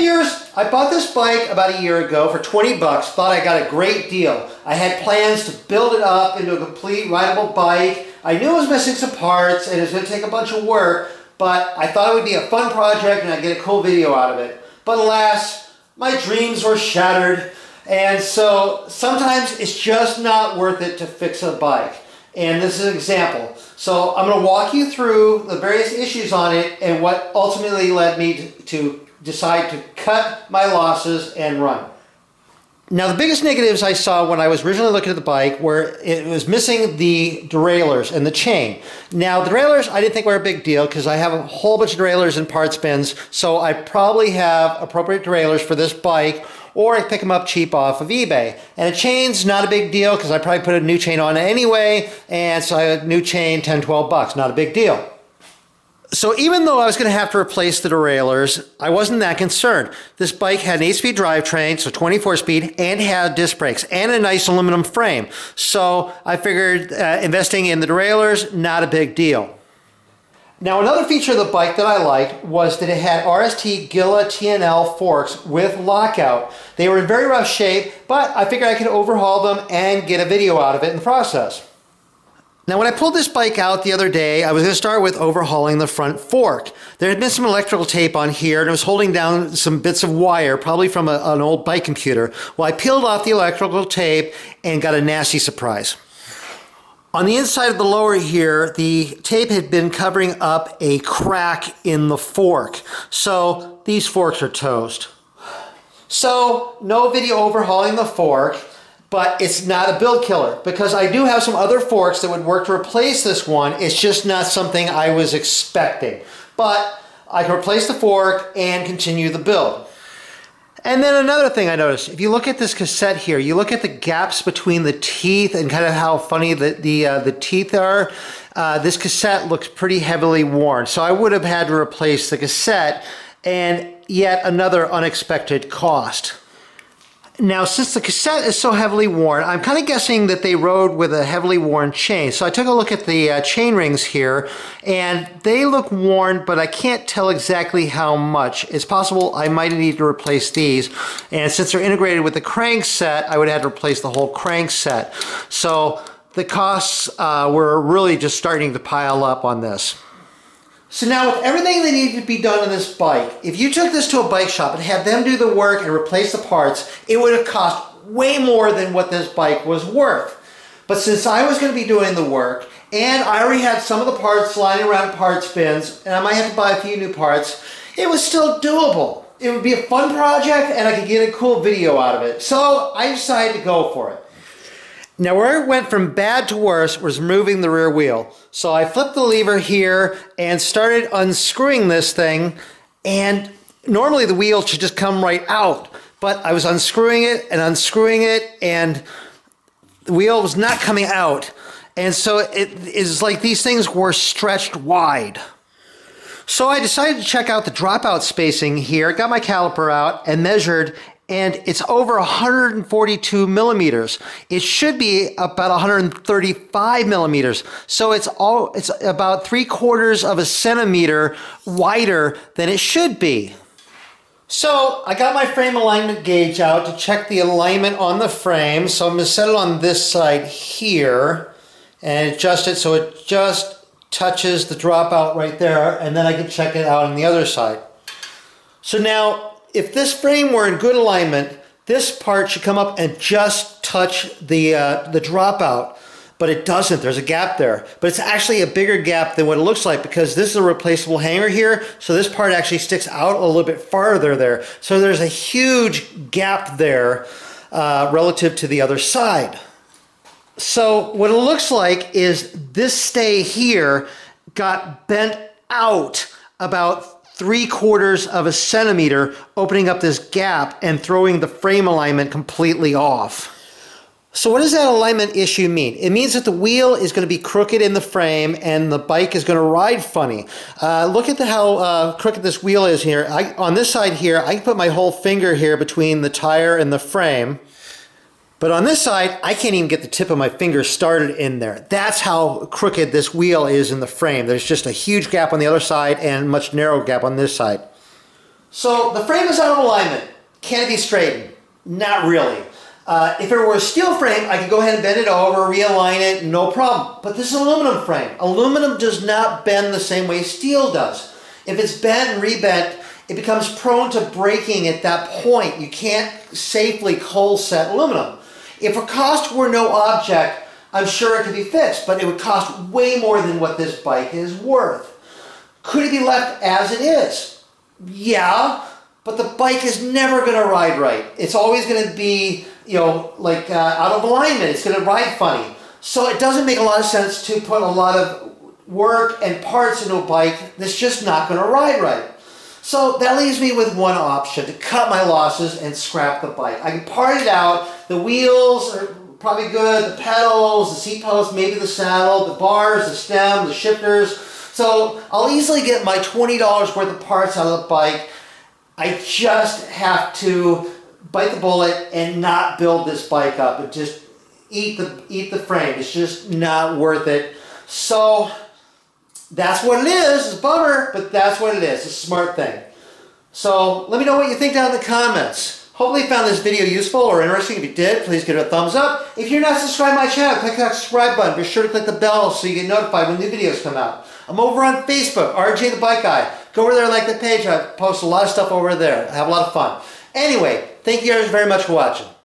viewers, I bought this bike about a year ago for 20 bucks. Thought I got a great deal. I had plans to build it up into a complete rideable bike. I knew it was missing some parts and it was going to take a bunch of work, but I thought it would be a fun project and I'd get a cool video out of it. But alas, my dreams were shattered, and so sometimes it's just not worth it to fix a bike. And this is an example. So I'm going to walk you through the various issues on it and what ultimately led me to decide to cut my losses and run. Now, the biggest negatives I saw when I was originally looking at the bike were it was missing the derailleurs and the chain. Now, the derailleurs I didn't think were a big deal because I have a whole bunch of derailleurs and parts bins, so I probably have appropriate derailleurs for this bike, or I pick them up cheap off of eBay. And a chain's not a big deal because I probably put a new chain on anyway, and so a new chain, 10, 12 bucks, not a big deal. So even though I was going to have to replace the derailleurs, I wasn't that concerned. This bike had an 8-speed drivetrain, so 24-speed, and had disc brakes, and a nice aluminum frame. So I figured investing in the derailleurs, not a big deal. Now, another feature of the bike that I liked was that it had RST Gila TNL forks with lockout. They were in very rough shape, but I figured I could overhaul them and get a video out of it in the process. Now, when I pulled this bike out the other day, I was going to start with overhauling the front fork. There had been some electrical tape on here, and it was holding down some bits of wire, probably from an old bike computer. Well, I peeled off the electrical tape and got a nasty surprise. On the inside of the lower here, the tape had been covering up a crack in the fork. So these forks are toast. So no video overhauling the fork. But it's not a build killer because I do have some other forks that would work to replace this one. It's just not something I was expecting. But I can replace the fork and continue the build. And then another thing I noticed, if you look at this cassette here, you look at the gaps between the teeth and kind of how funny the teeth are. This cassette looks pretty heavily worn. So I would have had to replace the cassette, and yet another unexpected cost. Now, since the cassette is so heavily worn, I'm kind of guessing that they rode with a heavily worn chain. So I took a look at the chain rings here, and they look worn, but I can't tell exactly how much. It's possible I might need to replace these. And since they're integrated with the crankset, I would have to replace the whole crankset. So the costs were really just starting to pile up on this. So now with everything that needed to be done on this bike, if you took this to a bike shop and had them do the work and replace the parts, it would have cost way more than what this bike was worth. But since I was going to be doing the work, and I already had some of the parts lying around parts bins, and I might have to buy a few new parts, it was still doable. It would be a fun project and I could get a cool video out of it. So I decided to go for it. Now, where it went from bad to worse was removing the rear wheel. So I flipped the lever here and started unscrewing this thing, and normally the wheel should just come right out, but I was unscrewing it, and the wheel was not coming out. And so it is like these things were stretched wide. So I decided to check out the dropout spacing here, got my caliper out and measured, and it's over 142 millimeters. It should be about 135 millimeters. So it's about 3/4 of a centimeter wider than it should be. So I got my frame alignment gauge out to check the alignment on the frame. So I'm going to set it on this side here and adjust it so it just touches the dropout right there, and then I can check it out on the other side. So now, if this frame were in good alignment, this part should come up and just touch the dropout, but it doesn't. There's a gap there, but it's actually a bigger gap than what it looks like because this is a replaceable hanger here, so this part actually sticks out a little bit farther there. So there's a huge gap there relative to the other side. So what it looks like is this stay here got bent out about 3/4 of a centimeter, opening up this gap and throwing the frame alignment completely off. So what does that alignment issue mean? It means that the wheel is going to be crooked in the frame and the bike is going to ride funny. Look at how crooked this wheel is here. On this side here, I can put my whole finger here between the tire and the frame. But on this side, I can't even get the tip of my finger started in there. That's how crooked this wheel is in the frame. There's just a huge gap on the other side and a much narrower gap on this side. So the frame is out of alignment. Can it be straightened? Not really. If it were a steel frame, I could go ahead and bend it over, realign it, no problem. But this is an aluminum frame. Aluminum does not bend the same way steel does. If it's bent and rebent, it becomes prone to breaking at that point. You can't safely cold set aluminum. If a cost were no object, I'm sure it could be fixed, but it would cost way more than what this bike is worth. Could it be left as it is? Yeah, but the bike is never going to ride right. It's always going to be, out of alignment. It's going to ride funny. So it doesn't make a lot of sense to put a lot of work and parts into a bike that's just not going to ride right. So that leaves me with one option, to cut my losses and scrap the bike. I can part it out. The wheels are probably good, the pedals, the seat posts, maybe the saddle, the bars, the stem, the shifters. So I'll easily get my $20 worth of parts out of the bike. I just have to bite the bullet and not build this bike up and just eat the frame. It's just not worth it. So that's what it is. It's a bummer, but that's what it is. It's a smart thing. So let me know what you think down in the comments. Hopefully you found this video useful or interesting. If you did, please give it a thumbs up. If you're not subscribed to my channel, click that subscribe button. Be sure to click the bell so you get notified when new videos come out. I'm over on Facebook, RJ the Bike Guy. Go over there and like the page. I post a lot of stuff over there. I have a lot of fun. Anyway, thank you guys very much for watching.